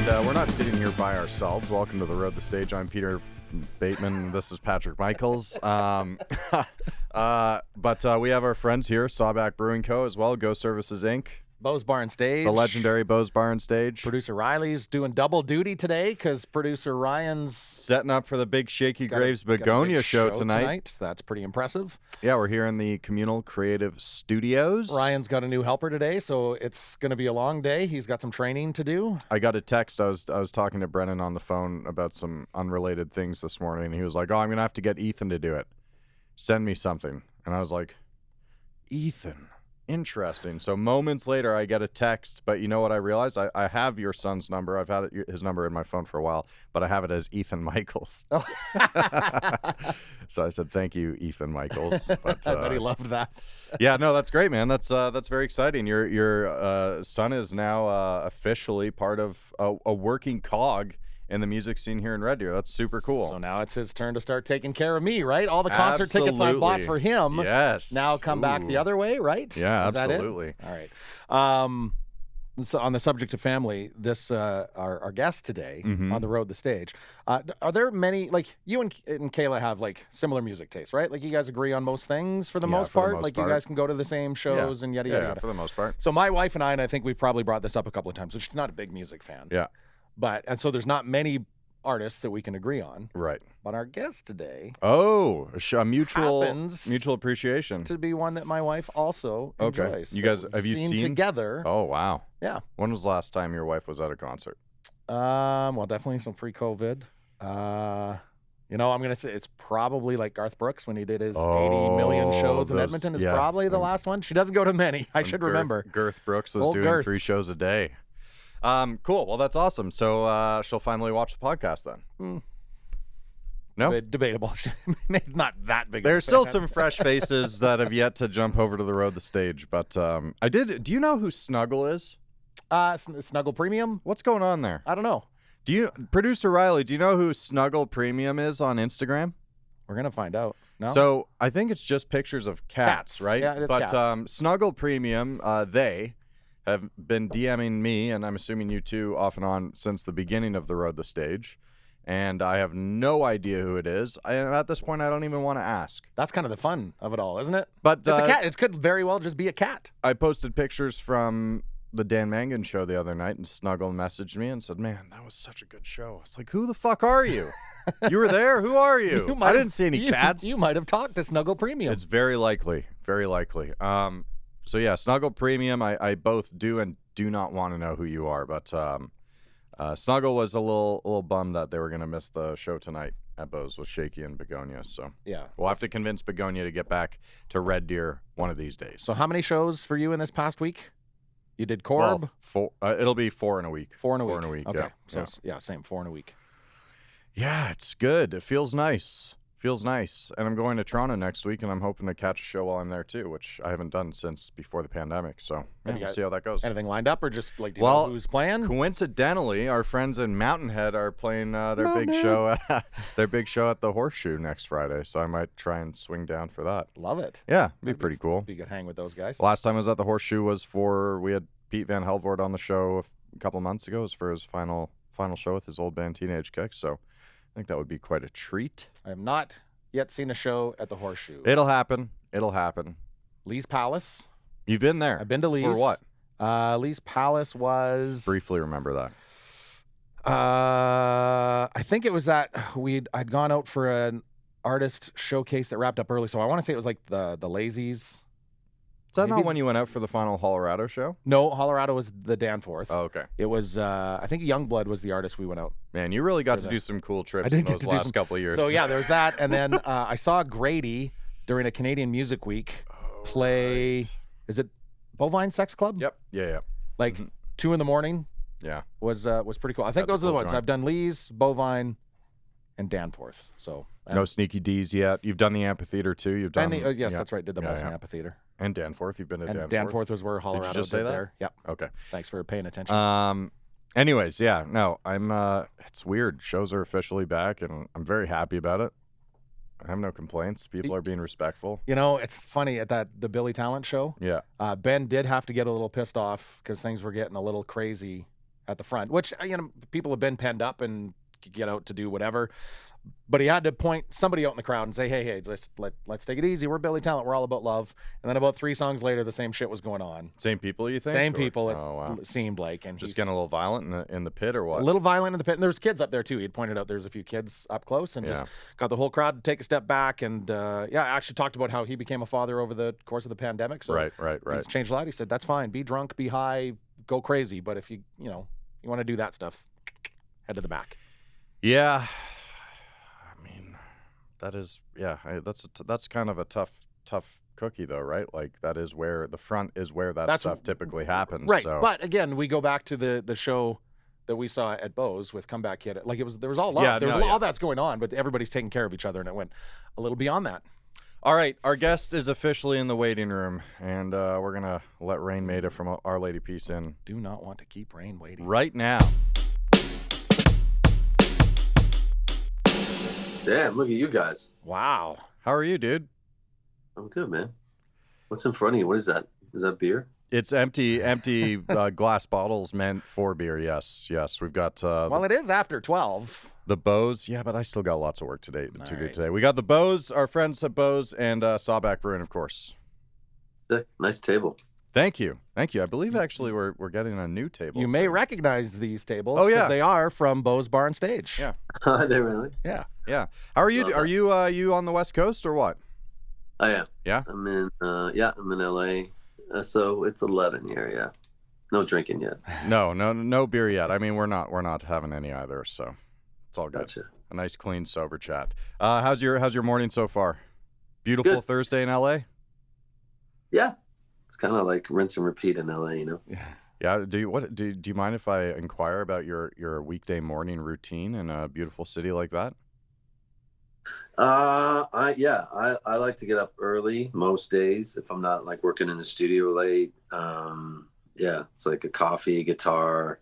And we're not sitting here by ourselves. Welcome to the Road the Stage. I'm Peter Bateman. This is Patrick Michaels. But we have our friends here, Sawback Brewing Co. as well, Go Services Inc., Bo's Bar and Stage. the legendary Bo's Bar and Stage. Producer Ryley's doing double duty today because producer Ryan's Setting up for the big Shaky Graves Begonia show tonight. That's pretty impressive. Yeah, we're here in the Communal Creative Studios. Ryan's got a new helper today, so it's going to be a long day. He's got some training to do. I got a text. I was talking to Brennan on the phone about some unrelated things this morning, and he was like, "Oh, I'm going to have to get Ethan to do it. Send me something." And I was like, "Ethan? Interesting." So moments later, I get a text, but you know what I realized? I have your son's number. I've had his number in my phone for a while, but I have it as Ethan Michaels. Oh. So I said, "Thank you, Ethan Michaels." But, I bet he loved that. Yeah, no, that's great, man. That's very exciting. Your son is now officially part of a working cog in the music scene here in Red Deer. That's super cool. So now it's his turn to start taking care of me, right? All the concert tickets I bought for him now come back the other way, right? Yeah, Is absolutely. That it? All right. So on the subject of family, this our guest today on the Road the Stage, are there many, like you and Kayla have like similar music tastes, right? Like you guys agree on most things for the most part? Like you guys can go to the same shows and yada, yada, yada. For the most part. So my wife and I think we've probably brought this up a couple of times, so she's not a big music fan. Yeah. And so there's not many artists that we can agree on. Right. But our guest today a mutual appreciation to be one that my wife also enjoys. You guys, have you seen together? Oh, wow. Yeah. When was the last time your wife was at a concert? Well, definitely some pre-COVID. I'm going to say it's probably like Garth Brooks when he did his 80 million shows in Edmonton is probably the last one. She doesn't go to many. I should remember. Garth Brooks was doing 3 shows a day. Cool. Well, that's awesome. So she'll finally watch the podcast then. No? Debatable. Maybe not that big. There's still some fresh faces that have yet to jump over to the Road the Stage, but I did. Do you know who Snuggle is? Snuggle Premium? What's going on there? I don't know. Producer Ryley, do you know who Snuggle Premium is on Instagram? We're going to find out. No? So I think it's just pictures of cats, right? Yeah, it is cats. Snuggle Premium, they have been DMing me, and I'm assuming you too, off and on since the beginning of the Road the Stage. And I have no idea who it is. And at this point, I don't even want to ask. That's kind of the fun of it all, isn't it? But it's a cat. It could very well just be a cat. I posted pictures from the Dan Mangan show the other night, and Snuggle messaged me and said, "Man, that was such a good show." I was like, "Who the fuck are you? You were there? Who are you?" I didn't see any cats. You might have talked to Snuggle Premium. It's very likely. Very likely. So yeah, Snuggle Premium, I both do and do not want to know who you are, but Snuggle was a little bummed that they were going to miss the show tonight at Bo's with Shaky and Begonia. So yeah, we'll have to convince Begonia to get back to Red Deer one of these days. So how many shows for you in this past week? You did Corb? Well, it'll be 4 in a week. 4 in a week. 4 in a week. Okay. Yeah. So same 4 in a week. Yeah, it's good. It feels nice. And I'm going to Toronto next week, and I'm hoping to catch a show while I'm there too, which I haven't done since before the pandemic. So we'll see how that goes. Anything lined up, or just like do you know who's playing? Coincidentally, our friends in Mountain Head are playing their big show at the Horseshoe next Friday. So I might try and swing down for that. Love it. Yeah, it'd be pretty cool. Be a good hang with those guys. Last time I was at the Horseshoe was we had Pete Van Helvoort on the show a couple months ago. It was for his final show with his old band Teenage Kicks. So I think that would be quite a treat. I have not yet seen a show at the Horseshoe. It'll happen. Lee's Palace. You've been there. I've been to Lee's. For what? Lee's Palace was... Briefly remember that. I think it was that I'd gone out for an artist showcase that wrapped up early, so I want to say it was like the Lazies. Is that not when you went out for the final Colorado show? No, Colorado was the Danforth. Oh, okay. It was, I think Youngblood was the artist we went out. Man, you really got to do some cool trips in those last couple of years. So, yeah, there's that. And then I saw Grady during a Canadian Music Week play, right. Is it Bovine Sex Club? Yep. Yeah. Like 2 in the morning. Yeah. Was pretty cool. I think those are the ones. I've done Lee's, Bovine, and Danforth. So no Sneaky D's yet. You've done the amphitheater too. You've done yes, that's right. Did the Molson Amphitheater. And Danforth. You've been to Danforth. Danforth was where Colorado did you just say that? there. Yep. Okay. Thanks for paying attention. Anyways, yeah. No, I'm. It's weird. Shows are officially back, and I'm very happy about it. I have no complaints. People are being respectful. You know, it's funny at the Billy Talent show. Yeah. Ben did have to get a little pissed off because things were getting a little crazy at the front, which, people have been penned up and get out to do whatever. But he had to point somebody out in the crowd and say, hey, let's take it easy. We're Billy Talent. We're all about love. And then about 3 songs later, the same shit was going on. Same people, you think? Same people, wow. seemed like. And just getting a little violent in the pit or what? A little violent in the pit. And there's kids up there, too. He'd pointed out there's a few kids up close and just got the whole crowd to take a step back. And, I actually talked about how he became a father over the course of the pandemic. So right. It's changed a lot. He said, that's fine. Be drunk, be high, go crazy. But if you want to do that stuff, head to the back. Yeah. That is, that's kind of a tough cookie, though, right? Like, that is where the front is where that stuff typically happens. Right. So. But again, we go back to the show that we saw at Bo's with Comeback Kid. Like, there was all love. All that's going on, but everybody's taking care of each other, and it went a little beyond that. All right, our guest is officially in the waiting room, and we're gonna let Raine Maida from Our Lady Peace in. Do not want to keep Rain waiting right now. Damn, look at you guys. Wow. How are you, dude? I'm good, man. What's in front of you? What is that? Is that beer? It's empty glass bottles meant for beer. Yes. We've got. Well, it is after 12. The Bo's. Yeah, but I still got lots of work to do today. We got the Bo's, our friends at Bo's, and Sawback Brewing, of course. Sick. Nice table. Thank you. I believe actually we're getting a new table. You may recognize these tables. Oh yeah, they are from Bo's Bar and Stage. Yeah. Are they really? Yeah. How are you? Are you on the West Coast or what? I am. Yeah. I'm in LA. So it's 11 here. Yeah. No drinking yet. No beer yet. I mean, we're not having any either. So it's all good. Gotcha. A nice, clean, sober chat. How's your morning so far? Beautiful Good. Thursday in LA. Yeah. It's kind of like rinse and repeat in LA, Yeah. Do you mind if I inquire about your weekday morning routine in a beautiful city like that? I like to get up early most days if I'm not like working in the studio late. It's like a coffee, guitar,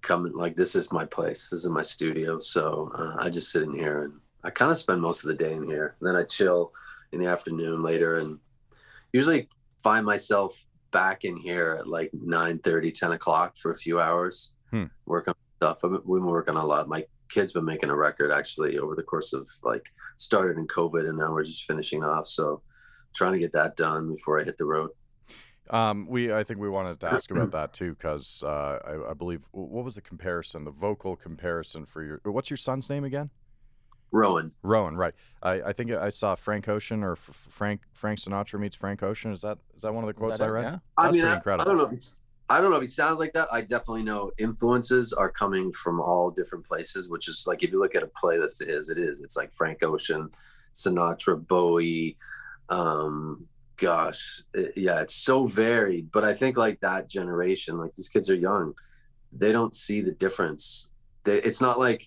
like this is my place. This is my studio. So I just sit in here and I kind of spend most of the day in here. And then I chill in the afternoon later and usually find myself back in here at like 9:30, 10 o'clock for a few hours, work on stuff. We've been working a lot. My kid's been making a record actually over the course of started in COVID and now we're just finishing off. So trying to get that done before I hit the road. I think we wanted to ask about that too, because I believe, what was the vocal comparison for what's your son's name again? Rowan, right. I think I saw Frank Ocean or Frank Sinatra meets Frank Ocean. Is that one of the quotes I read? Yeah. That's pretty incredible. I don't know if he sounds like that. I definitely know influences are coming from all different places, which is like, if you look at a playlist, it's like Frank Ocean, Sinatra, Bowie. It's so varied. But I think like that generation, like these kids are young, they don't see the difference. It's not like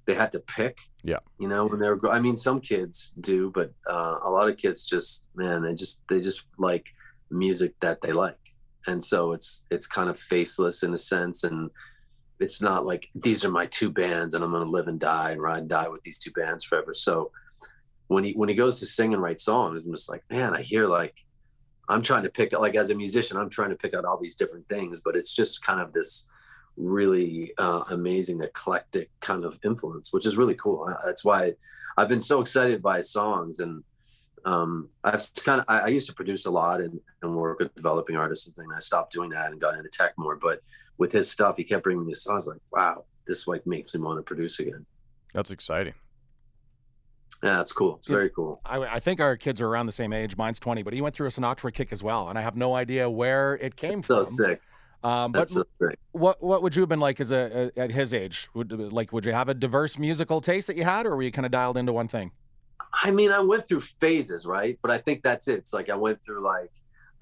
they had to pick. Yeah. When they were some kids do, but a lot of kids they just like music that they like. And so it's kind of faceless in a sense. And it's not like these are my 2 bands and I'm going to live and die and ride and die with these 2 bands forever. So when he goes to sing and write songs, I'm just like, man, I hear I'm trying to pick, as a musician, I'm trying to pick out all these different things, but it's just kind of this really amazing eclectic kind of influence, which is really cool. That's why I've been so excited by his songs. And I used to produce a lot and work with developing artists and things. I stopped doing that and got into tech more, but with his stuff, he kept bringing me these songs. Like, wow, this makes me want to produce again. That's exciting. Yeah, it's cool. It's very cool. I think our kids are around the same age. Mine's 20, but he went through a Sinatra kick as well, and I have no idea where it came from. So sick. That's so great. What would you have been like at his age? Would you have a diverse musical taste that you had, or were you kind of dialed into one thing? I mean, I went through phases, right? But I think that's it. It's like I went through like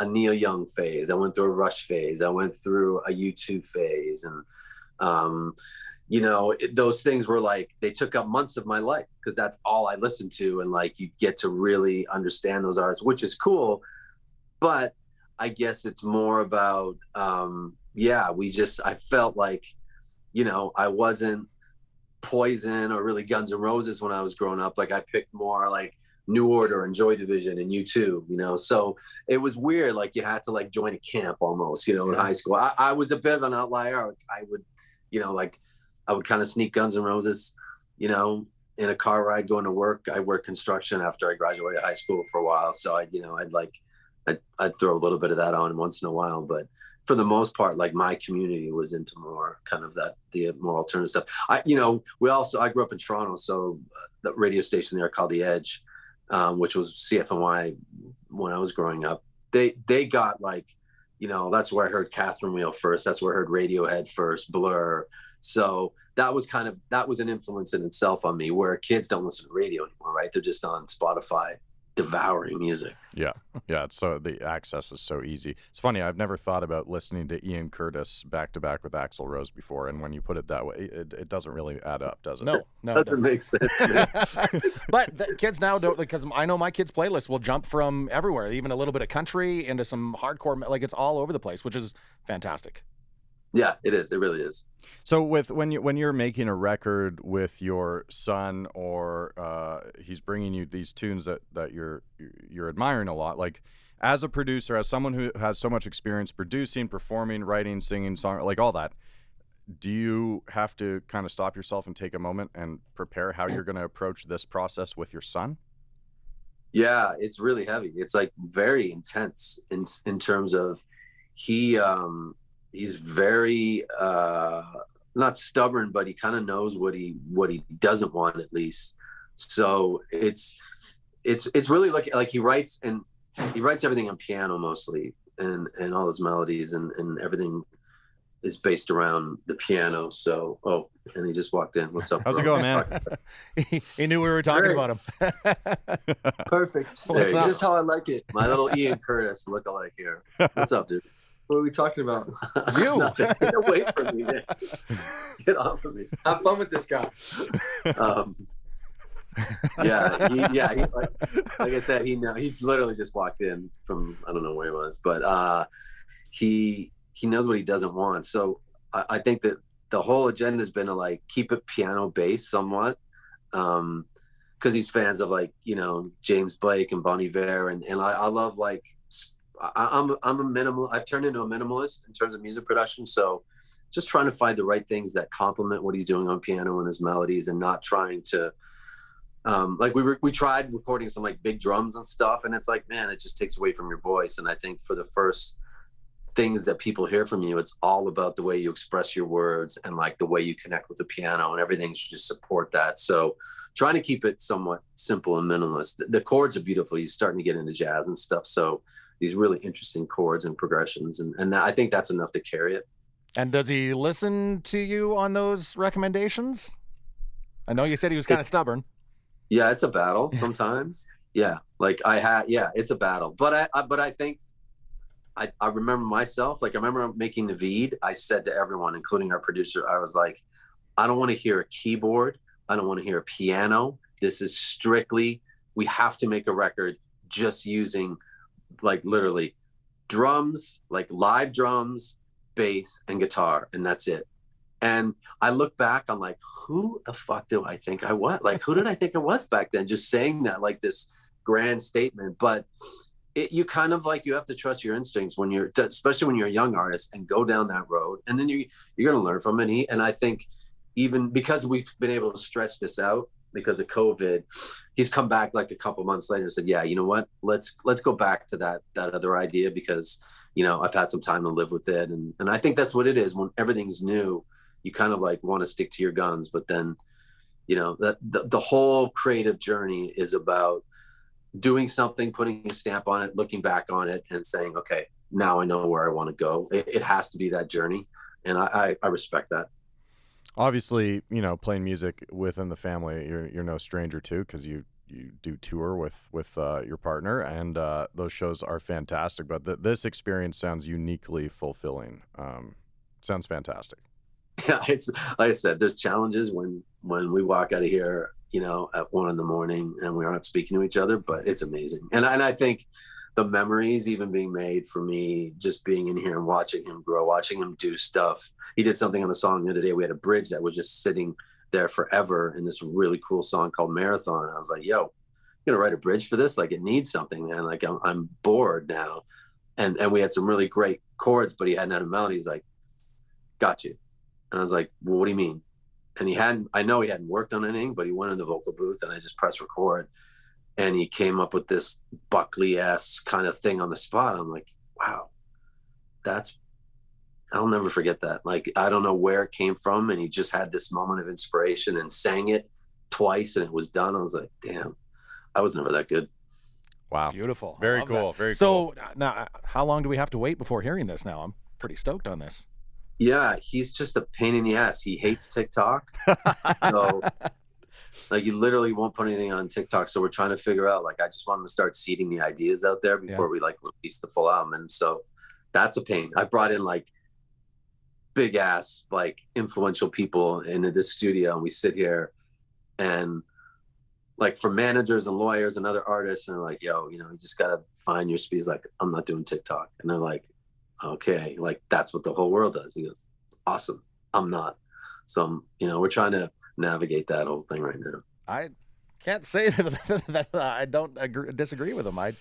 a Neil Young phase. I went through a Rush phase. I went through a U2 phase, and those things were like, they took up months of my life because that's all I listened to. And like, you get to really understand those artists, which is cool. But I guess it's more about, I felt like, I wasn't Poison or really Guns N' Roses when I was growing up. Like I picked more like New Order and Joy Division and U2, so it was weird. Like you had to like join a camp almost, in high school. I was a bit of an outlier. I would like I would kind of sneak Guns N' Roses, in a car ride going to work. I worked construction after I graduated high school for a while. So I'd throw a little bit of that on once in a while, but for the most part, like my community was into more kind of the more alternative stuff. I grew up in Toronto, so the radio station there called The Edge, which was CFNY when I was growing up. They got like, that's where I heard Catherine Wheel first. That's where I heard Radiohead first, Blur. So that was an influence in itself on me, where kids don't listen to radio anymore, right? They're just on Spotify devouring music. Yeah. It's so the access is so easy. It's funny. I've never thought about listening to Ian Curtis back to back with Axl Rose before, and when you put it that way, it doesn't really add up, does it? No, doesn't make sense. But the kids now don't, because I know my kids' playlist will jump from everywhere, even a little bit of country into some hardcore, like it's all over the place, which is fantastic. Yeah, it is. It really is. So when you're making a record with your son, or he's bringing you these tunes that you're admiring a lot, like as a producer, as someone who has so much experience producing, performing, writing, singing, song, like all that, do you have to kind of stop yourself and take a moment and prepare how you're going to approach this process with your son? Yeah, it's really heavy. It's like very intense in terms of he's very not stubborn, but he kind of knows what he doesn't want, at least. So it's really like he writes everything on piano mostly, and all his melodies and everything is based around the piano. So and he just walked in. What's up? How's it going, man? He knew we were talking about him. Perfect. Just how I like it. My little Ian Curtis lookalike here. What's up, dude? What are we talking about? You. Get away from me, man. Get off of me. Have fun with this guy. Like I said, he literally just walked in from, I don't know where he was, but he knows what he doesn't want. So I think that the whole agenda has been to like keep it piano based somewhat, because he's fans of like James Blake and Bon Iver, and I love like. I'm a minimal. I've turned into a minimalist in terms of music production. So just trying to find the right things that complement what he's doing on piano and his melodies, and not trying to, like we tried recording some like big drums and stuff. And it's like, man, it just takes away from your voice. And I think for the first things that people hear from you, it's all about the way you express your words and like the way you connect with the piano, and everything should just support that. So trying to keep it somewhat simple and minimalist. The chords are beautiful. He's starting to get into jazz and stuff. So these really interesting chords and progressions. And I think that's enough to carry it. And does he listen to you on those recommendations? I know you said he was kind of stubborn. Yeah, it's a battle sometimes. Yeah. Like it's a battle. But I think I remember myself, like I remember making the Vide. I said to everyone, including our producer, I was like, I don't want to hear a keyboard. I don't want to hear a piano. This is strictly, we have to make a record just using like literally drums, like live drums, bass, and guitar, and that's it. And I look back, I'm like, who the fuck do I think I was? Like, who did I think I was back then? Just saying that, like this grand statement. But you kind of like, you have to trust your instincts when you're, especially when you're a young artist, and go down that road. And then you're going to learn from it. And I think even because we've been able to stretch this out because of COVID, he's come back like a couple months later and said, yeah, you know what, let's go back to that other idea, because, I've had some time to live with it. And I think that's what it is. When everything's new, you kind of like want to stick to your guns, but then, the whole creative journey is about doing something, putting a stamp on it, looking back on it and saying, okay, now I know where I want to go. It has to be that journey. And I respect that. Obviously, playing music within the family, you're no stranger to, because you do tour with your partner, and those shows are fantastic. But this experience sounds uniquely fulfilling. Sounds fantastic. Yeah, it's like I said, there's challenges when we walk out of here, at 1 a.m. and we aren't speaking to each other, but it's amazing. And I think the memories even being made for me, just being in here and watching him grow, watching him do stuff. He did something on the song the other day. We had a bridge that was just sitting there forever in this really cool song called Marathon. I was like, yo, you're gonna write a bridge for this? Like, it needs something, man. Like, I'm bored now. And we had some really great chords, but he hadn't had a melody. He's like, got you. And I was like, well, what do you mean? And I know he hadn't worked on anything, but he went in the vocal booth and I just pressed record. And he came up with this Buckley-esque kind of thing on the spot. I'm like, wow, I'll never forget that. Like, I don't know where it came from. And he just had this moment of inspiration and sang it twice and it was done. I was like, damn, I was never that good. Wow. Beautiful. Very cool. Very cool. So now, how long do we have to wait before hearing this now? I'm pretty stoked on this. Yeah, he's just a pain in the ass. He hates TikTok. So, like, he literally won't put anything on TikTok. So we're trying to figure out, like, I just want him to start seeding the ideas out there before we, like, release the full album. And so that's a pain. I brought in, like, big ass, like, influential people into this studio. And we sit here and, like, for managers and lawyers and other artists, and they're like, yo, you just got to find your speed. He's like, I'm not doing TikTok. And they're like, okay, like, that's what the whole world does. He goes, awesome. I'm not. So, we're trying to navigate that whole thing right now. I can't say that I don't disagree with him. I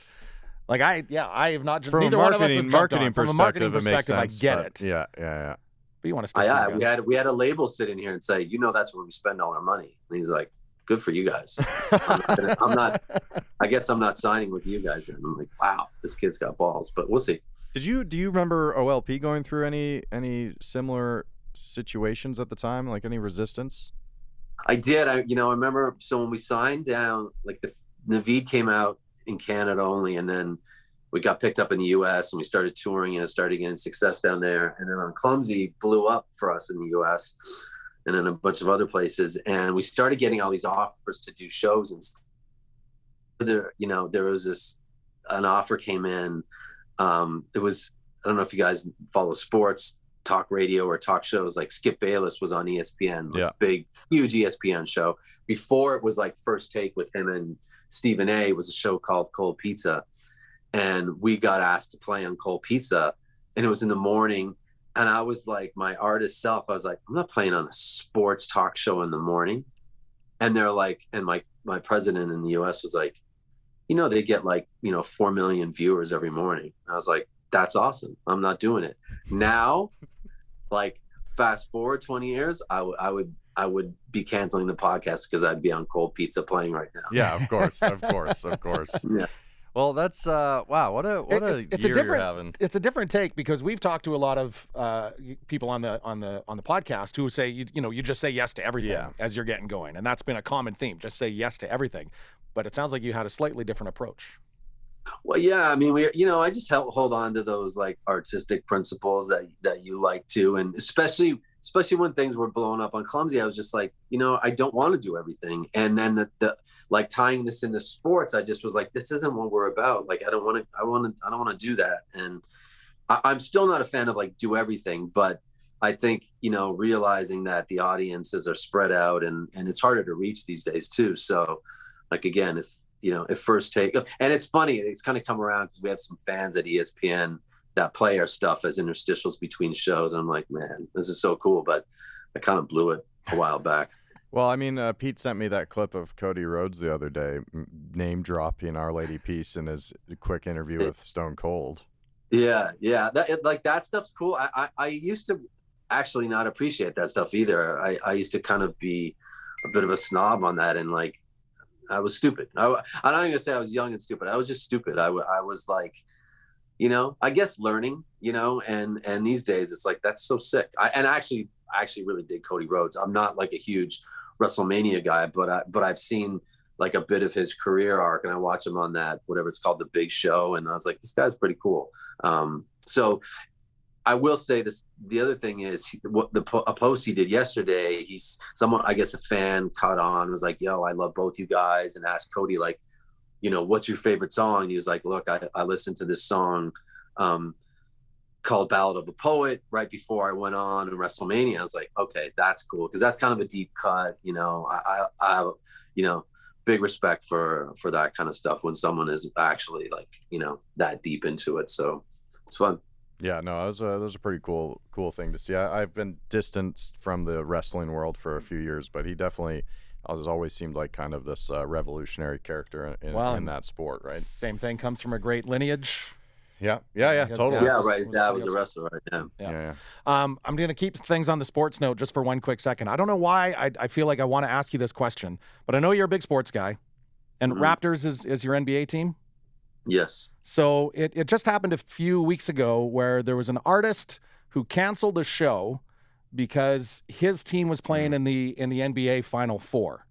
have not. From neither a one of us have marketing from a marketing perspective, it makes sense, I get it. Yeah. But you want to stick to your guns. we had a label sit in here and say, that's where we spend all our money. And he's like, good for you guys. I guess I'm not signing with you guys then. I'm like, wow, this kid's got balls, but we'll see. Do you remember OLP going through any similar situations at the time, like any resistance? I did. I remember. So when we signed down, like, the Naveed came out in Canada only, and then we got picked up in the U.S. and we started touring and started getting success down there. And then on Clumsy blew up for us in the U.S. and then a bunch of other places, and we started getting all these offers to do shows and stuff. There was an offer came in. It was, I don't know if you guys follow sports, talk radio or talk shows, like Skip Bayless was on ESPN, this big, huge ESPN show. Before it was like First Take with him and Stephen A. was a show called Cold Pizza. And we got asked to play on Cold Pizza, and it was in the morning. And I was like, my artist self, I was like, I'm not playing on a sports talk show in the morning. And they're like, and my president in the US was like, they get like, 4 million viewers every morning. I was like, that's awesome. I'm not doing it. Now, like, fast forward 20 years, I would be canceling the podcast because I'd be on Cold Pizza playing right now. Yeah, of course. Yeah. Well, that's wow. What a year you're having. It's a different take, because we've talked to a lot of people on the podcast who say you just say yes to everything as you're getting going, and that's been a common theme. Just say yes to everything. But it sounds like you had a slightly different approach. Well, yeah. I mean, I just hold on to those, like, artistic principles that you like to, and especially when things were blowing up on Clumsy, I was just like, I don't want to do everything. And then the like, tying this into sports, I just was like, this isn't what we're about. Like, I don't want to do that. And I'm still not a fan of, like, do everything, but I think, realizing that the audiences are spread out and it's harder to reach these days too. So, like, again, if First Take, and it's funny, it's kind of come around because we have some fans at ESPN that play our stuff as interstitials between shows. And I'm like, man, this is so cool. But I kind of blew it a while back. Well, I mean, Pete sent me that clip of Cody Rhodes the other day, name dropping Our Lady Peace in his quick interview with Stone Cold. Yeah. That stuff's cool. I used to actually not appreciate that stuff either. I used to kind of be a bit of a snob on that, and, like, I was stupid. I'm not even gonna say I was young and stupid. I was just stupid. I was like, I guess learning, and these days it's like, that's so sick. I actually really dig Cody Rhodes. I'm not like a huge WrestleMania guy, but I've seen, like, a bit of his career arc, and I watch him on that, whatever it's called, The Big Show. And I was like, this guy's pretty cool. So I will say this. The other thing is, a post he did yesterday, someone, I guess a fan caught on, was like, yo, I love both you guys, and asked Cody, like, what's your favorite song? And he was like, look, I listened to this song called Ballad of a Poet right before I went on in WrestleMania. I was like, okay, that's cool, because that's kind of a deep cut. I have, big respect for that kind of stuff when someone is actually, like, that deep into it. So it's fun. Yeah, no, that was a pretty cool thing to see. I've been distanced from the wrestling world for a few years, but he definitely has always seemed like kind of this revolutionary character in that sport, right? Same thing, comes from a great lineage. Yeah, His totally. dad Yeah, was- right. His was dad pretty was a upset. wrestler, right? Yeah. Yeah. I'm going to keep things on the sports note just for one quick second. I don't know why I feel like I want to ask you this question, but I know you're a big sports guy, and Mhm. Raptors is your NBA team. Yes. So it just happened a few weeks ago where there was an artist who canceled a show because his team was playing in the NBA Final Four.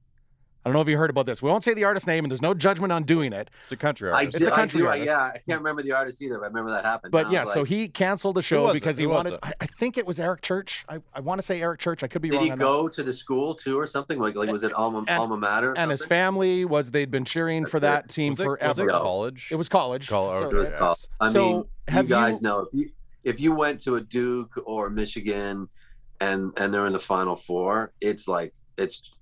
I don't know if you heard about this. We won't say the artist's name, and there's no judgment on doing it. It's a country I artist. It's a country artist. Yeah, I can't remember the artist either, but I remember that happened. But And I yeah, was so like, he canceled the show was because it? he Who was wanted. it? I think it was Eric Church. I want to say Eric Church. I could be did wrong he on go to the school too, or something? Like was it alma mater? Or that. And his something? family they'd been cheering for That's that team Was it forever. Yeah. college? It was college. College, So, It was yeah. tough. I So, mean, you have guys you- know if you went to a Duke or Michigan and they're in the Final Four, it's like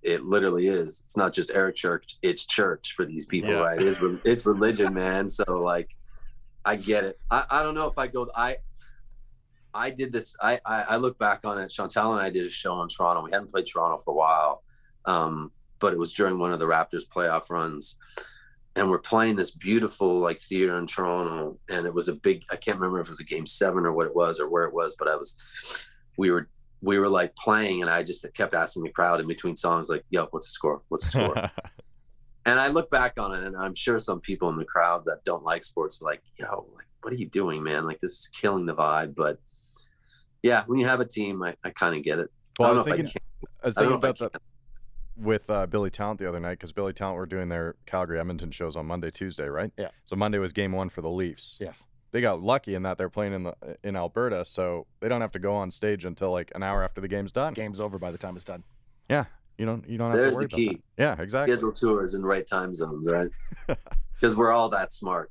it literally is. It's not just Eric Church; it's church for these people, Yeah. right? It's religion, man. So like, I get it. I don't know if I go. I did this. I look back on it. Chantal and I did a show in Toronto. We hadn't played Toronto for a while, but it was during one of the Raptors playoff runs. And we're playing this beautiful like theater in Toronto, and it was a big. I can't remember if it was a game 7 or what it was or where it was, but we were like playing, and I just kept asking the crowd in between songs, like, "Yo, what's the score? What's the score?" And I look back on it, and I'm sure some people in the crowd that don't like sports are like, "Yo, like, what are you doing, man? Like, this is killing the vibe." But yeah, when you have a team, I kind of get it. Well, I was don't know if thinking I don't know about if I that with Billy Talent the other night, because Billy Talent were doing their Calgary Edmonton shows on Monday, Tuesday, right? Yeah. So Monday was game 1 for the Leafs. Yes. They got lucky in that they're playing in Alberta, so they don't have to go on stage until like an hour after the game's done. Game's over by the time it's done. Yeah, you don't have There's to worry the key. about that. Yeah, exactly. Schedule tours in right time zones, right? Because we're all that smart.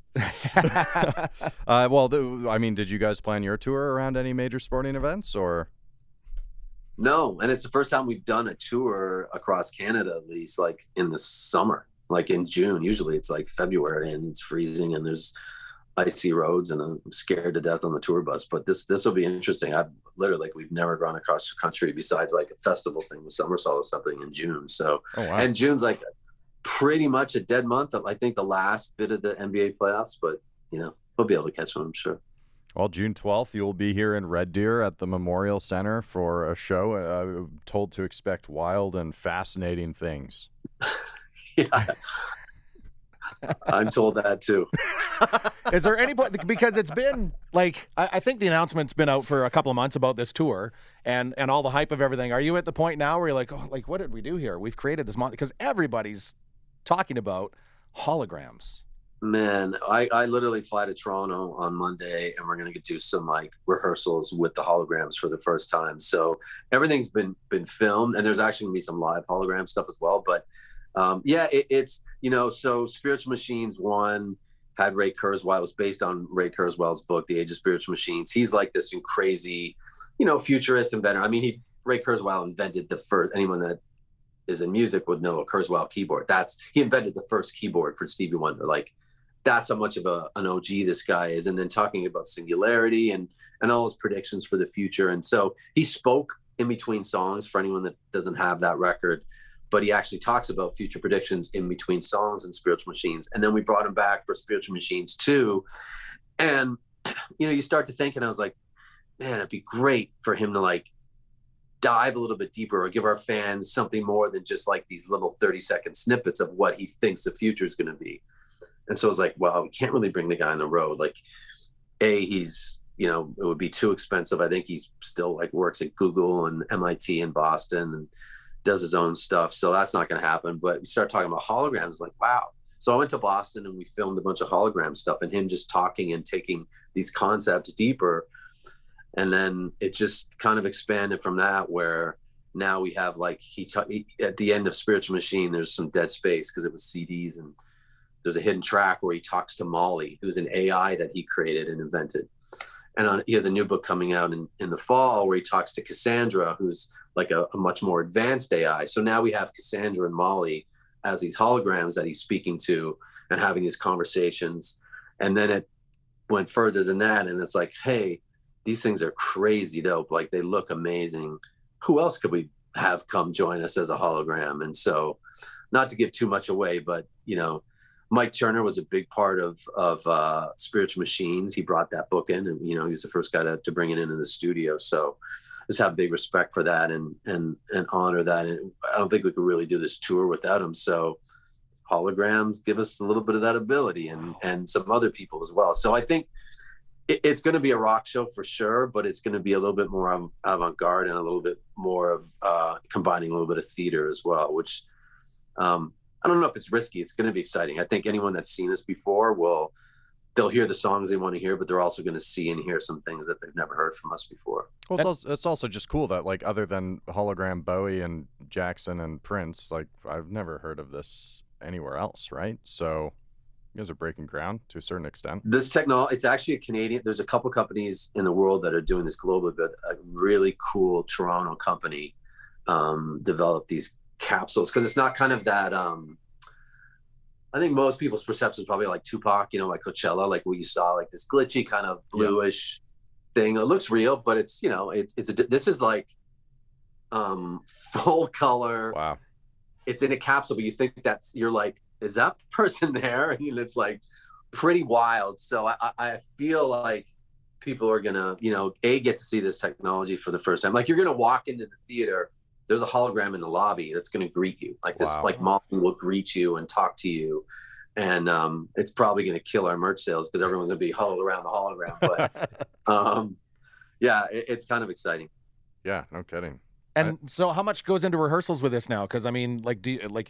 I mean, did you guys plan your tour around any major sporting events, or? No, and it's the first time we've done a tour across Canada, at least like in the summer, like in June. Usually it's like February and it's freezing and there's icy roads and I'm scared to death on the tour bus. But this will be interesting. I've literally we've never gone across the country besides like a festival thing with Somersault or something in June. So Oh wow. and June's like pretty much a dead month. I think the last bit of the NBA playoffs, but we'll be able to catch them, I'm sure. Well, June 12th, you will be here in Red Deer at the Memorial Center for a show. I'm told to expect wild and fascinating things. Yeah. I'm told that too. Is there any point, because it's been like, I think the announcement's been out for a couple of months about this tour and all the hype of everything. Are you at the point now where you're like, oh, like, what did we do here? We've created this month, because everybody's talking about holograms. Man, I literally fly to Toronto on Monday and we're going to do some like rehearsals with the holograms for the first time. So everything's been filmed, and there's actually going to be some live hologram stuff as well. But it's, so Spiritual Machines 1 had Ray Kurzweil. It was based on Ray Kurzweil's book, The Age of Spiritual Machines. He's like this crazy, futurist inventor. I mean, Ray Kurzweil invented the first, anyone that is in music would know a Kurzweil keyboard. He invented the first keyboard for Stevie Wonder. Like, that's how much of an OG this guy is. And then talking about singularity and all his predictions for the future. And so he spoke in between songs for anyone that doesn't have that record, but he actually talks about future predictions in between songs and Spiritual Machines. And then we brought him back for Spiritual Machines 2. And, you start to think, and I was like, man, it'd be great for him to like dive a little bit deeper or give our fans something more than just like these little 30-second snippets of what he thinks the future is going to be. And so I was like, well, we can't really bring the guy on the road. Like, he's, it would be too expensive. I think he's still like works at Google and MIT in Boston and does his own stuff. So that's not going to happen. But we started talking about holograms. It's like, wow. So I went to Boston and we filmed a bunch of hologram stuff and him just talking and taking these concepts deeper. And then it just kind of expanded from that, where now we have like, at the end of Spiritual Machine, there's some dead space because it was CDs, and there's a hidden track where he talks to Molly, who's an AI that he created and invented. And he has a new book coming out in the fall where he talks to Cassandra, who's like a much more advanced AI. So now we have Cassandra and Molly as these holograms that he's speaking to and having these conversations. And then it went further than that. And it's like, hey, these things are crazy dope. Like, they look amazing. Who else could we have come join us as a hologram? And so, not to give too much away, but Mike Turner was a big part of Spiritual Machines. He brought that book in, and he was the first guy to bring it into the studio. So just have big respect for that and honor that. And I don't think we could really do this tour without him. So holograms give us a little bit of that ability, and some other people as well. So I think it's going to be a rock show for sure, but it's going to be a little bit more avant-garde and a little bit more of combining a little bit of theater as well, which I don't know if it's risky. It's going to be exciting. I think anyone that's seen us before they'll hear the songs they want to hear, but they're also going to see and hear some things that they've never heard from us before. Well, it's also just cool that, like, other than hologram Bowie and Jackson and Prince, like, I've never heard of this anywhere else, right? So you guys are breaking ground to a certain extent. This technology, it's actually a Canadian. There's a couple companies in the world that are doing this globally, but a really cool Toronto company developed these capsules, because it's not kind of that I think most people's perception is probably like Tupac, like Coachella, like what you saw, like this glitchy kind of bluish thing. It looks real, but it's this is like full color. Wow. It's in a capsule, but you think you're like, is that person there? And it's like pretty wild. So I feel like people are gonna get to see this technology for the first time. Like, you're gonna walk into the theater, there's a hologram in the lobby that's going to greet you. Like this, like mom will greet you and talk to you. And it's probably going to kill our merch sales because everyone's going to be huddled around the hologram. But it's kind of exciting. Yeah, no kidding. And so how much goes into rehearsals with this now? Because I mean,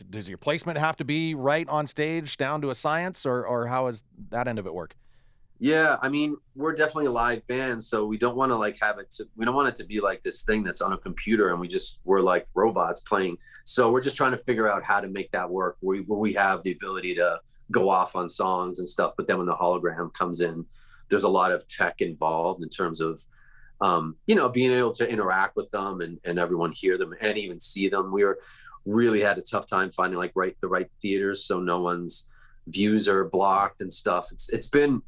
does your placement have to be right on stage down to a science, or how does that end of it work? Yeah, I mean, we're definitely a live band, so we don't want to we don't want it to be like this thing that's on a computer and we're like robots playing. So we're just trying to figure out how to make that work where we have the ability to go off on songs and stuff. But then when the hologram comes in, there's a lot of tech involved in terms of, being able to interact with them and everyone hear them and even see them. We really had a tough time finding the right theaters, so no one's views are blocked and stuff. It's been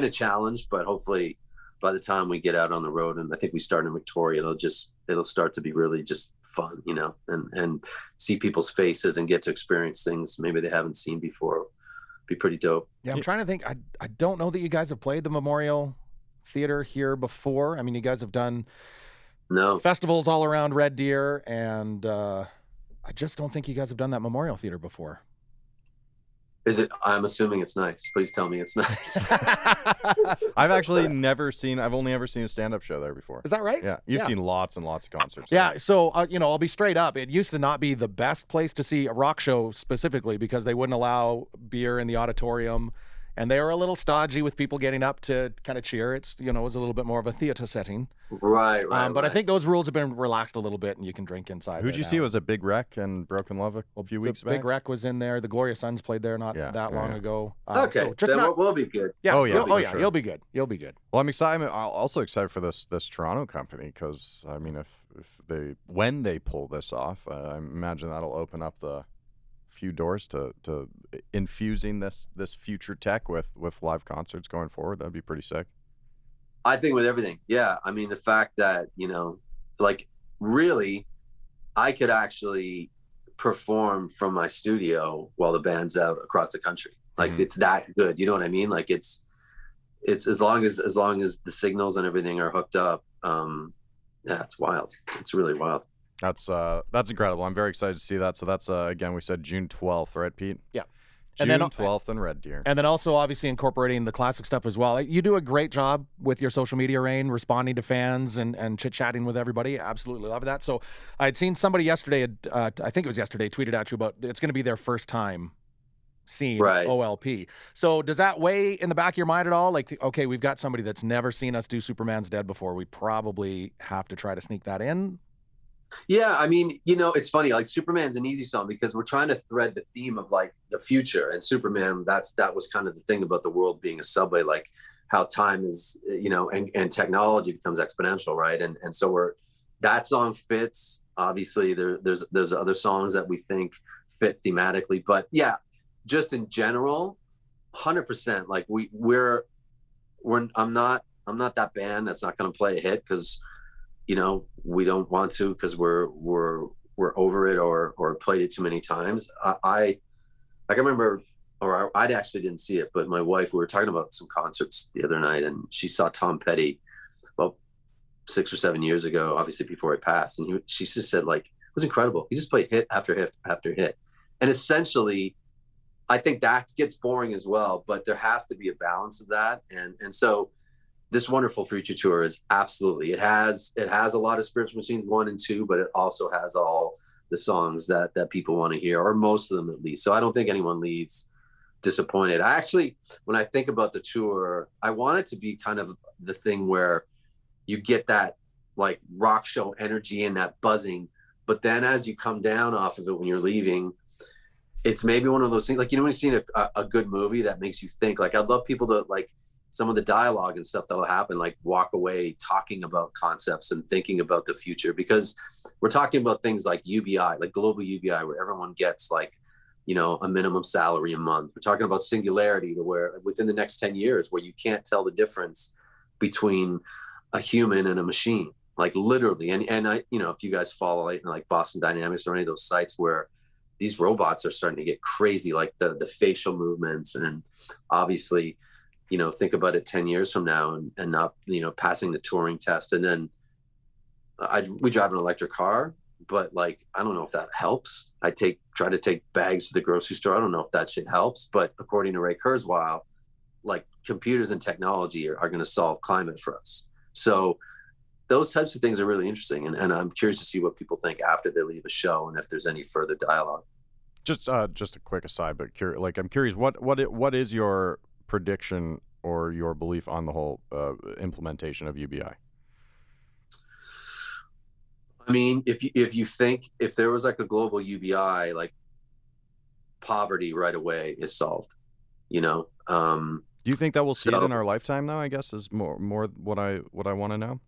a challenge, but hopefully by the time we get out on the road, and I think we start in Victoria, it'll start to be really just fun, and see people's faces and get to experience things maybe they haven't seen before. Be pretty dope. Yeah, I'm trying to think. I don't know that you guys have played the Memorial Theater here before. I mean, you guys have done festivals all around Red Deer, and I just don't think you guys have done that Memorial Theater before. Is it? I'm assuming it's nice. Please tell me it's nice. I've actually I've only ever seen a stand-up show there before. Is that right? Yeah. You've seen lots and lots of concerts. Yeah. So, I'll be straight up. It used to not be the best place to see a rock show specifically because they wouldn't allow beer in the auditorium. And they were a little stodgy with people getting up to kind of cheer. It's, it was a little bit more of a theater setting. Right. But I think those rules have been relaxed a little bit, and you can drink inside. Who'd you see? Was it Big Wreck and Broken Love a few weeks back? Big Wreck was in there. The Gloria Sons played there not that long ago. Okay, so just then we'll be good. Yeah. Oh yeah. Sure. You'll be good. You'll be good. Well, I'm excited. I'm also excited for this Toronto company because I mean, when they pull this off, I imagine that'll open up the few doors to infusing this future tech with live concerts going forward. That'd be pretty sick. I think with everything, yeah. I mean, the fact that really, I could actually perform from my studio while the band's out across the country. It's that good. You know what I mean? Like it's as long as the signals and everything are hooked up. It's wild. It's really wild. That's incredible. I'm very excited to see that. So that's again, we said June 12th, right, Pete? Yeah. June 12th in Red Deer. And then also obviously incorporating the classic stuff as well. You do a great job with your social media, Rain, responding to fans and chit-chatting with everybody. Absolutely love that. So I'd seen somebody yesterday, I think it was yesterday, tweeted at you about it's going to be their first time seeing OLP. So does that weigh in the back of your mind at all? Like, okay, we've got somebody that's never seen us do Superman's Dead before. We probably have to try to sneak that in. Yeah, I mean, it's funny. Like Superman's an easy song because we're trying to thread the theme of like the future, and Superman. That was kind of the thing about the world being a subway, like how time is, and technology becomes exponential, right? And so that song fits. Obviously, there's other songs that we think fit thematically, but yeah, just in general, 100%. Like I'm not that band that's not going to play a hit because. We don't want to because we're over it or played it too many times. I remember I actually didn't see it, but my wife, we were talking about some concerts the other night, and she saw Tom Petty about 6 or 7 years ago, obviously before he passed. And she just said, like, it was incredible. He just played hit after hit after hit. And essentially, I think that gets boring as well, but there has to be a balance of that. And so this Wonderful Future Tour is absolutely, it has a lot of Spiritual Machines 1 and 2, but it also has all the songs that people want to hear, or most of them at least. So I don't think anyone leaves disappointed. I actually, when I think about the tour, I want it to be kind of the thing where you get that like rock show energy and that buzzing, but then as you come down off of it when you're leaving, it's maybe one of those things, like, you know, when you've seen a good movie that makes you think, like, I'd love people to, like, some of the dialogue and stuff that'll happen, like, walk away talking about concepts and thinking about the future, because we're talking about things like UBI, like global UBI, where everyone gets, like, you know, a minimum salary a month. We're talking about singularity, to where within the next 10 years, where you can't tell the difference between a human and a machine, like, literally. And I, you know, if you guys follow like Boston Dynamics or any of those sites where these robots are starting to get crazy, like the facial movements, and obviously, you know, think about it 10 years from now and not, you know, passing the Turing test. And then we drive an electric car, but, like, I don't know if that helps. Try to take bags to the grocery store. I don't know if that shit helps, but according to Ray Kurzweil, like, computers and technology are going to solve climate for us. So those types of things are really interesting. And I'm curious to see what people think after they leave a show, and if there's any further dialogue. Just a quick aside, but I'm curious, what is your prediction or your belief on the whole implementation of UBI? I mean, if you think, if there was like a global UBI, like, poverty right away is solved, you know? Do you think that we'll see it in our lifetime, though? I guess is more what I want to know.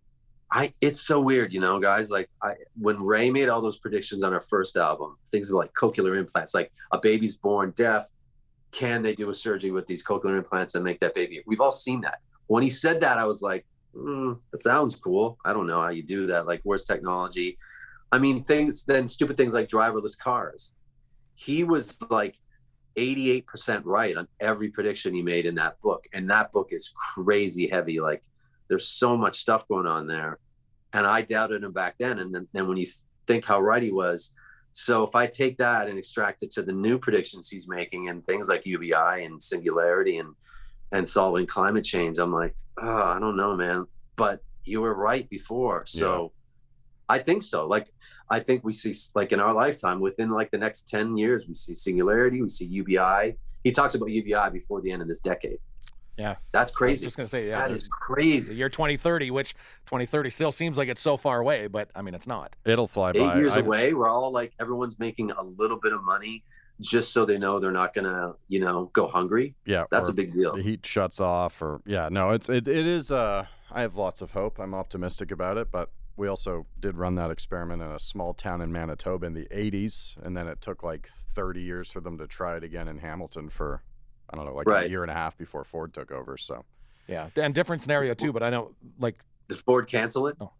It's so weird, you know, guys. Like, when Ray made all those predictions on our first album, things like cochlear implants, like a baby's born deaf, can they do a surgery with these cochlear implants and make that baby? We've all seen that. When he said that, I was like, that sounds cool. I don't know how you do that. Like, where's technology? I mean, stupid things like driverless cars. He was like 88% right on every prediction he made in that book. And that book is crazy heavy. Like, there's so much stuff going on there. And I doubted him back then. And then when you think how right he was. So if I take that and extract it to the new predictions he's making, and things like UBI and singularity and solving climate change, I'm like, oh, I don't know, man. But you were right before. So yeah. I think so. Like, I think we see, like, in our lifetime, within like the next 10 years, we see singularity, we see UBI. He talks about UBI before the end of this decade. Yeah. That's crazy. I was just going to say, yeah. That is crazy. The year 2030, which 2030 still seems like it's so far away, but I mean, it's not. It'll fly by. 8 years away. We're all like, everyone's making a little bit of money just so they know they're not going to, you know, go hungry. Yeah. That's a big deal. The heat shuts off, or, yeah, no, it is, I have lots of hope. I'm optimistic about it, but we also did run that experiment in a small town in Manitoba in the 80s, and then it took like 30 years for them to try it again in Hamilton for, I don't know, like a year and a half before Ford took over. So, yeah, and different scenario too. But I know, like, did Ford cancel it? Oh.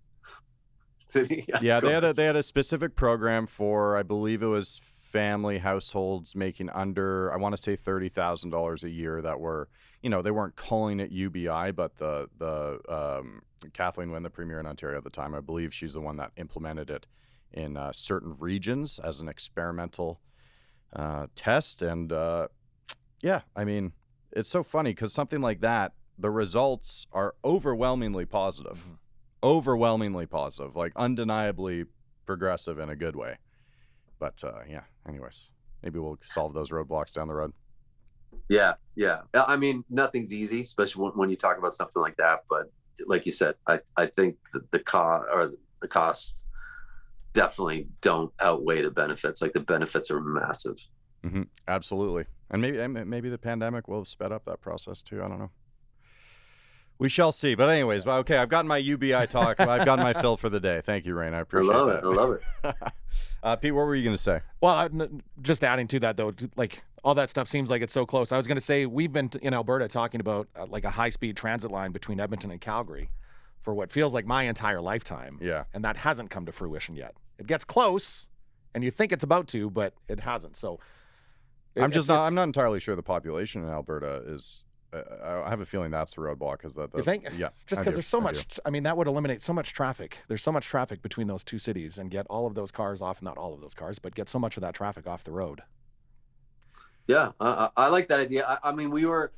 Yeah, they had a specific program for, I believe it was family households making under, I want to say $30,000 a year, that were, you know, they weren't calling it UBI, but the Kathleen Wynne, the premier in Ontario at the time, I believe she's the one that implemented it in certain regions as an experimental test. And yeah, I mean, it's so funny because something like that, the results are overwhelmingly positive. Mm-hmm. Overwhelmingly positive, like undeniably progressive in a good way. But yeah, anyways, maybe we'll solve those roadblocks down the road. Yeah. I mean, nothing's easy, especially when you talk about something like that. But like you said, I think the costs definitely don't outweigh the benefits. Like, the benefits are massive. Mm-hmm. Absolutely. And maybe the pandemic will have sped up that process too. I don't know. We shall see. But anyways, okay, I've gotten my UBI talk. I've gotten my fill for the day. Thank you, Rain. I appreciate it. I love it. Pete, what were you going to say? Well, just adding to that, though, like, all that stuff seems like it's so close. I was going to say, we've been in Alberta talking about like a high-speed transit line between Edmonton and Calgary for what feels like my entire lifetime. Yeah. And that hasn't come to fruition yet. It gets close, and you think it's about to, but it hasn't. So, I'm not entirely sure the population in Alberta is. I have a feeling that's the roadblock. Is that you think? Yeah. Just because there's so much. I mean, that would eliminate so much traffic. There's so much traffic between those two cities, and get all of those cars off. Not all of those cars, but get so much of that traffic off the road. Yeah, I like that idea. I mean, we were,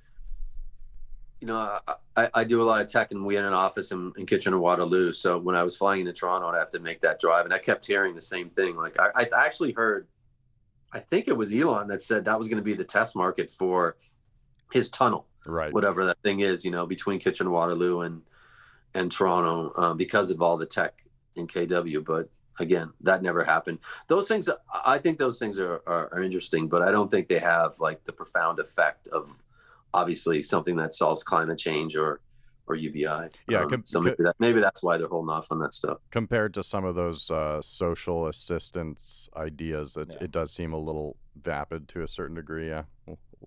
I do a lot of tech, and we had an office in Kitchener-Waterloo. So when I was flying into Toronto, I'd have to make that drive, and I kept hearing the same thing. Like I actually heard, I think it was Elon that said that was going to be the test market for his tunnel, right? Whatever that thing is, between Kitchener-Waterloo and Toronto, because of all the tech in KW. But again, that never happened. Those things, I think those things are interesting, but I don't think they have like the profound effect of obviously something that solves climate change or UBI. Yeah. So maybe that's why they're holding off on that stuff. Compared to some of those social assistance ideas, it does seem a little vapid to a certain degree. Yeah.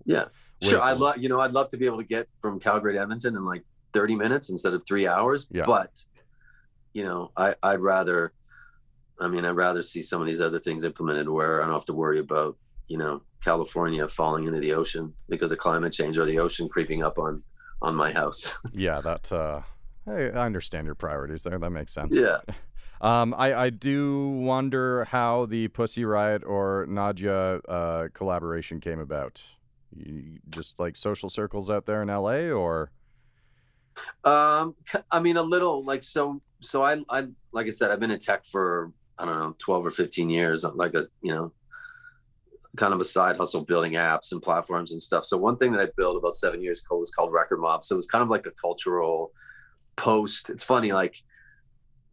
Yeah. Sure. I'd love to be able to get from Calgary to Edmonton in like 30 minutes instead of 3 hours. Yeah. But, I'd rather see some of these other things implemented where I don't have to worry about, California falling into the ocean because of climate change, or the ocean creeping up on my house. Yeah, I understand your priorities there. That makes sense. Yeah. I do wonder how the Pussy Riot or Nadya collaboration came about. Just like social circles out there in LA, or? I mean, a little like, so I like I said, I've been in tech for, I don't know, 12 or 15 years, like kind of a side hustle building apps and platforms and stuff. So one thing that I built about 7 years ago was called Record Mob. So it was kind of like a cultural post. It's funny, like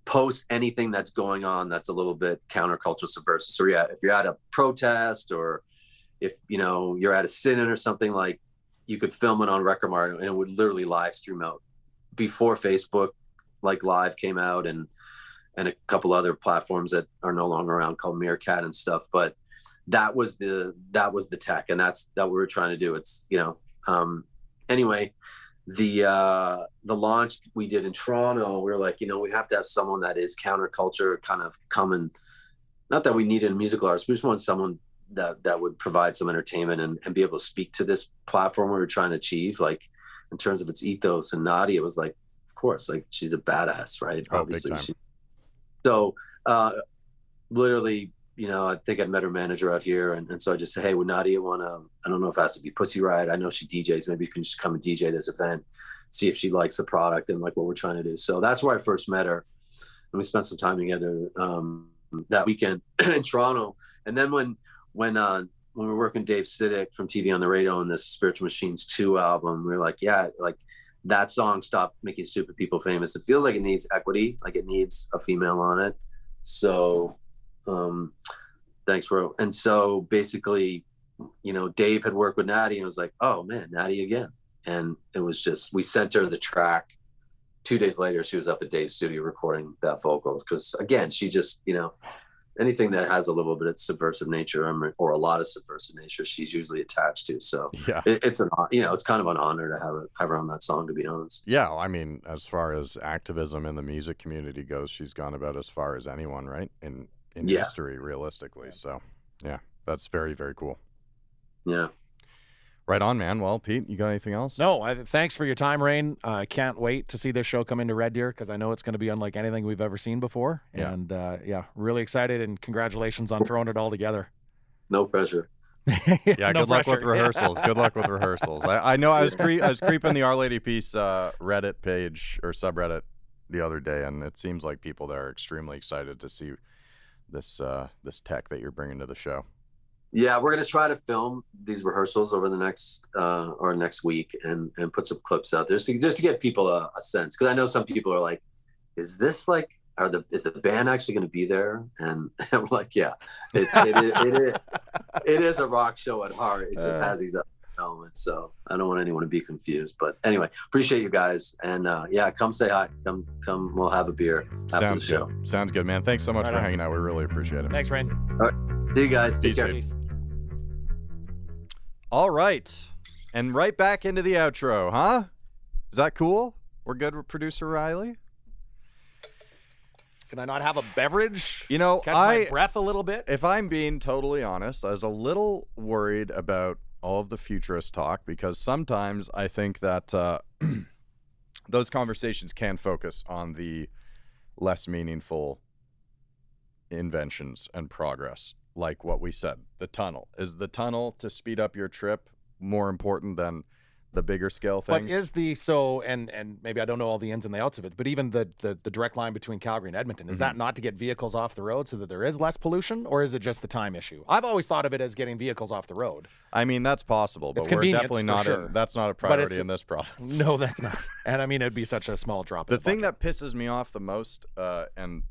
post anything that's going on that's a little bit countercultural, subversive. So yeah, if you're at a protest, or if you're at a sit-in or something, like you could film it on Record Mob and it would literally live stream out before Facebook like live came out, and a couple other platforms that are no longer around called Meerkat and stuff. But that was the tech, and that we were trying to do. It's anyway, the launch we did in Toronto, we were like, we have to have someone that is counterculture, kind of coming, not that we needed a musical artist, we just want someone that would provide some entertainment and be able to speak to this platform we were trying to achieve, like in terms of its ethos. And Nadya was like, of course, like she's a badass, right? Oh, obviously. big time. So literally, I think I met her manager out here, and so I just said, hey, would Nadya want to, I don't know if it has to be Pussy Riot, I know she DJs, maybe you can just come and DJ this event, see if she likes the product and like what we're trying to do. So that's where I first met her, and we spent some time together that weekend in Toronto. And then when we were working Dave Siddick from TV on the Radio on this Spiritual Machines 2 album, we were like, yeah, like that song, Stop Making Stupid People Famous, it feels like it needs equity, like it needs a female on it. So thanks, bro. And so basically, Dave had worked with Nadya and was like, oh man, Nadya again. And it was just, we sent her the track. 2 days later, she was up at Dave's studio recording that vocal. Because again, she just, anything that has a little bit of subversive nature or a lot of subversive nature, she's usually attached to. So yeah, it's it's kind of an honor to have her on that song, to be honest. Yeah, I mean, as far as activism in the music community goes, she's gone about as far as anyone, right? In history, realistically. So yeah, that's very, very cool. Yeah. Right on, man. Well, Pete, you got anything else? No, thanks for your time, Rain. I can't wait to see this show come into Red Deer, because I know it's going to be unlike anything we've ever seen before. Yeah. And really excited, and congratulations on throwing it all together. No pressure. Yeah, no good luck pressure. with rehearsals. Good luck with rehearsals. I know I was creeping the Our Lady Peace Reddit page or subreddit the other day, and it seems like people there are extremely excited to see this tech that you're bringing to the show. Yeah, we're gonna try to film these rehearsals over the next week and put some clips out there just to give people a sense, because I know some people are like, is this like, is the band actually going to be there? And I'm like, yeah, it is a rock show at heart. It just has these elements, so I don't want anyone to be confused. But anyway, appreciate you guys, and come say hi. Come, we'll have a beer after the show. Sounds good, man. Thanks so much for hanging out. We really appreciate it. Thanks, Rain. All right, see you guys. Take care. Peace. All right, and right back into the outro, huh? Is that cool? We're good with producer Ryley? Can I not have a beverage? You know, Catch my breath a little bit? If I'm being totally honest, I was a little worried about all of the futurist talk because sometimes I think that those conversations can focus on the less meaningful inventions and progress, like what we said. The tunnel. Is the tunnel to speed up your trip more important than the bigger scale things? But is and maybe I don't know all the ins and the outs of it, but even the direct line between Calgary and Edmonton, is that not to get vehicles off the road so that there is less pollution, or is it just the time issue? I've always thought of it as getting vehicles off the road. I mean, that's possible, but It's we're convenience, definitely for not sure. that's not a priority in this province. No, that's not. And I mean, it'd be such a small drop. The thing that pisses me off the most, and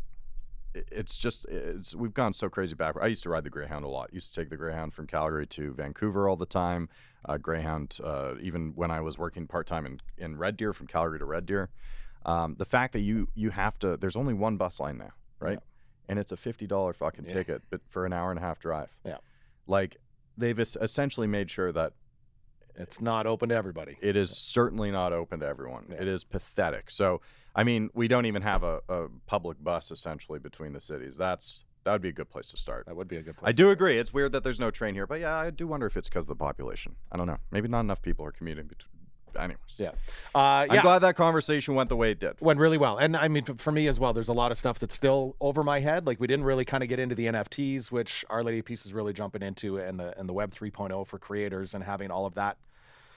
we've gone so crazy backward. I used to ride the Greyhound a lot. Used to take the Greyhound from Calgary to Vancouver all the time. Greyhound, even when I was working part-time in Red Deer, from Calgary to Red Deer. The fact that you have to, there's only one bus line now, right? Yeah. And it's a $50 fucking ticket, but for an hour and a half drive. Yeah. Like, they've essentially made sure that it's not open to everybody. It is certainly not open to everyone. Yeah. It is pathetic. So, I mean, we don't even have a public bus essentially between the cities. That would be a good place to start. That would be a good place. I do agree. It's weird that there's no train here, but yeah, I do wonder if it's because of the population. I don't know. Maybe not enough people are commuting. Anyways. Yeah. I'm glad that conversation went the way it did. Went really well. And I mean, for me as well, there's a lot of stuff that's still over my head. Like, we didn't really kind of get into the NFTs, which Our Lady of Peace is really jumping into, and the Web 3.0 for creators and having all of that.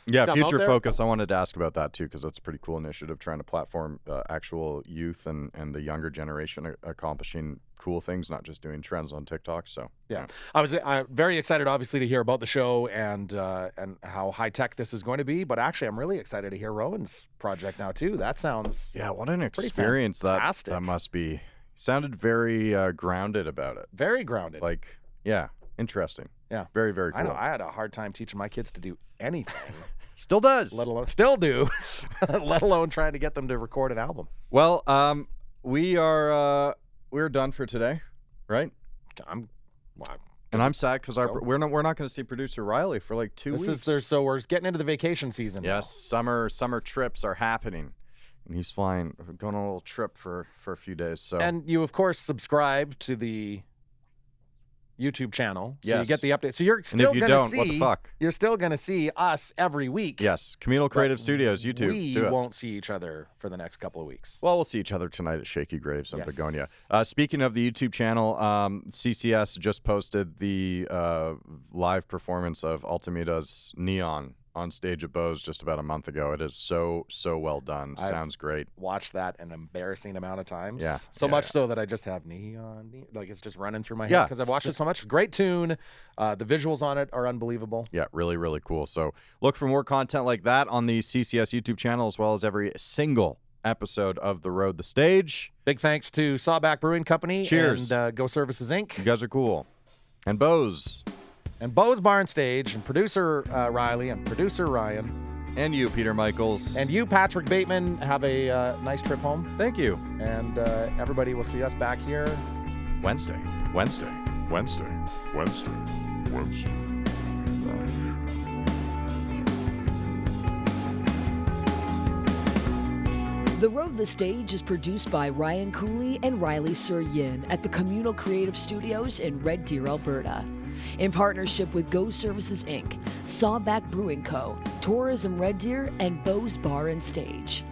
Yeah, Future Focus. I wanted to ask about that too, because that's a pretty cool initiative, trying to platform actual youth and the younger generation accomplishing cool things, not just doing trends on TikTok. So yeah. I was very excited, obviously, to hear about the show and how high tech this is going to be. But actually, I'm really excited to hear Rowan's project now too. That sounds what an experience that must be. Sounded very grounded about it. Very grounded. Like, yeah. Interesting. Yeah. Very, very cool. I know. I had a hard time teaching my kids to do anything. Still does. Still do. Let alone trying to get them to record an album. Well, we're done for today, right? I'm sad because we're not going to see producer Ryley for like 2 weeks. So we're getting into the vacation season. Yes, now. Summer trips are happening. And he's going on a little trip for a few days. So, and you of course subscribe to the YouTube channel, so you get the update. So you're still going to see. What the fuck? You're still going to see us every week. Yes, Communal Creative Studios YouTube. We won't see each other for the next couple of weeks. Well, we'll see each other tonight at Shaky Graves in Begonia. Speaking of the YouTube channel, CCS just posted the live performance of Altamida's Neon on stage at Bose just about a month ago. It is so well done. Sounds great. Watched that an embarrassing amount of times. Yeah. So that I just have neon, like it's just running through my head because I've watched it so much. Great tune. The visuals on it are unbelievable. Yeah, really, really cool. So look for more content like that on the CCS YouTube channel, as well as every single episode of The Road the Stage. Big thanks to Sawback Brewing Company. Cheers. And Go Services Inc. You guys are cool. And Bose. And Bose Barn Stage, and producer Ryley, and producer Ryan. And you, Peter Michaels. And you, Patrick Bateman. Have a nice trip home. Thank you. And everybody will see us back here Wednesday. The Road the Stage is produced by Ryan Kuly and Ryley Surian at the Communal Creative Studios in Red Deer, Alberta. In partnership with Go Services Inc., Sawback Brewing Co., Tourism Red Deer, and Bose Bar and Stage.